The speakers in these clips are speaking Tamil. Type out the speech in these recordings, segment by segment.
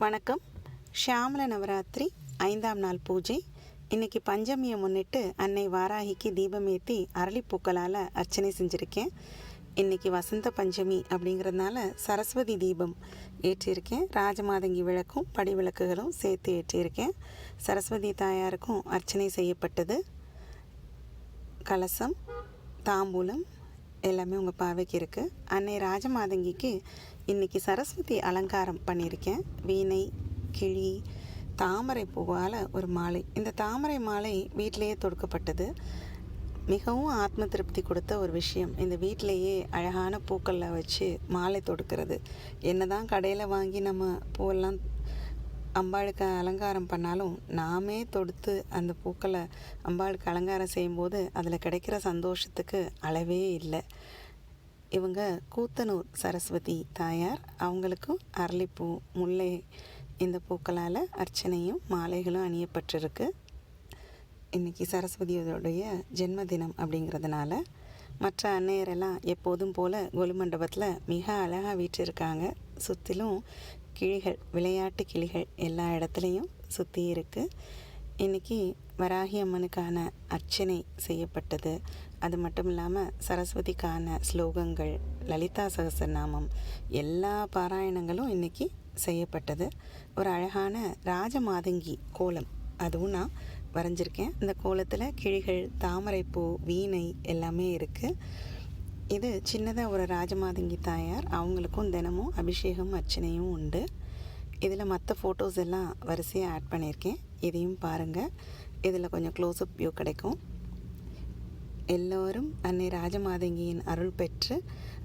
வணக்கம். ஷியாமல நவராத்திரி 5ஆம் நாள் பூஜை. இன்றைக்கி பஞ்சமியை முன்னிட்டு அன்னை வாராகிக்கு தீபமேற்றி அரளிப்பூக்களால் அர்ச்சனை செஞ்சுருக்கேன். இன்றைக்கி வசந்த பஞ்சமி அப்படிங்கிறதுனால சரஸ்வதி தீபம் ஏற்றியிருக்கேன். ராஜமாதங்கி விளக்கும் படி விளக்குகளும் சேர்த்து ஏற்றியிருக்கேன். சரஸ்வதி தாயாருக்கும் அர்ச்சனை செய்யப்பட்டது. கலசம், தாம்பூலம் எல்லாமே உங்கள் பார்வைக்கு இருக்குது. அன்னை ராஜமாதங்கிக்கு இன்றைக்கி சரஸ்வதி அலங்காரம் பண்ணியிருக்கேன். வீணை, கிளி, தாமரை பூவால் ஒரு மாலை. இந்த தாமரை மாலை வீட்டிலையே தொடுக்கப்பட்டது. மிகவும் ஆத்ம திருப்தி கொடுத்த ஒரு விஷயம். இந்த வீட்டிலையே அழகான பூக்களில் வச்சு மாலை தொடுக்கிறது. என்ன தான் கடையில் வாங்கி நம்ம பூவெல்லாம் அம்பாளுக்கு அலங்காரம் பண்ணாலும் நாமே தொடுத்து அந்த பூக்களை அம்பாளுக்கு அலங்காரம் செய்யும்போது அதில் கிடைக்கிற சந்தோஷத்துக்கு அளவே இல்லை. இவங்க கூத்தனூர் சரஸ்வதி தாயார். அவங்களுக்கும் அரளிப்பூ, முல்லை இந்த பூக்களால் அர்ச்சனையும் மாலைகளும் அணியப்பட்டிருக்கு. இன்றைக்கி சரஸ்வதியோடைய ஜென்மதினம் அப்படிங்கிறதுனால மற்ற அன்னையரெல்லாம் எப்போதும் போல் கொலு மண்டபத்தில் மிக அழகாக வீற்றிருக்காங்க. சுற்றிலும் கிளிகள், விளையாட்டு கிளிகள் எல்லா இடத்துலையும் சுற்றி இருக்குது. இன்றைக்கி வராகி அம்மனுக்கான அர்ச்சனை செய்யப்பட்டது. அது மட்டும் இல்லாமல் சரஸ்வதிக்கான ஸ்லோகங்கள், லலிதா சகஸ்ரநாமம் எல்லா பாராயணங்களும் இன்றைக்கி செய்யப்பட்டது. ஒரு அழகான ராஜமாதங்கி கோலம் அதுவும் நான் வரைஞ்சிருக்கேன். இந்த கோலத்தில் கிளிகள், தாமரைப்பூ, வீணை எல்லாமே இருக்குது. இது சின்னதாக ஒரு ராஜமாதங்கி தாயார். அவங்களுக்கும் தினமும் அபிஷேகம் அர்ச்சனையும் உண்டு. இதில் மற்ற ஃபோட்டோஸ் எல்லாம் வரிசையாக ஆட் பண்ணியிருக்கேன். இதையும் பாருங்கள். இதில் கொஞ்சம் க்ளோஸ்அப் வியூ கிடைக்கும். எல்லோரும் அன்னை ராஜமாதங்கியின் அருள் பெற்று,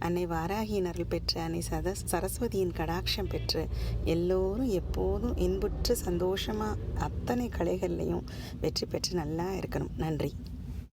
அன்னை வாராகியின் அருள் பெற்று, அன்னை சரஸ்வதியின் கடாட்சம் பெற்று எல்லோரும் எப்போதும் இன்புற்று சந்தோஷமாக அத்தனை கலைகள்லையும் வெற்றி பெற்று நல்லா இருக்கணும். நன்றி.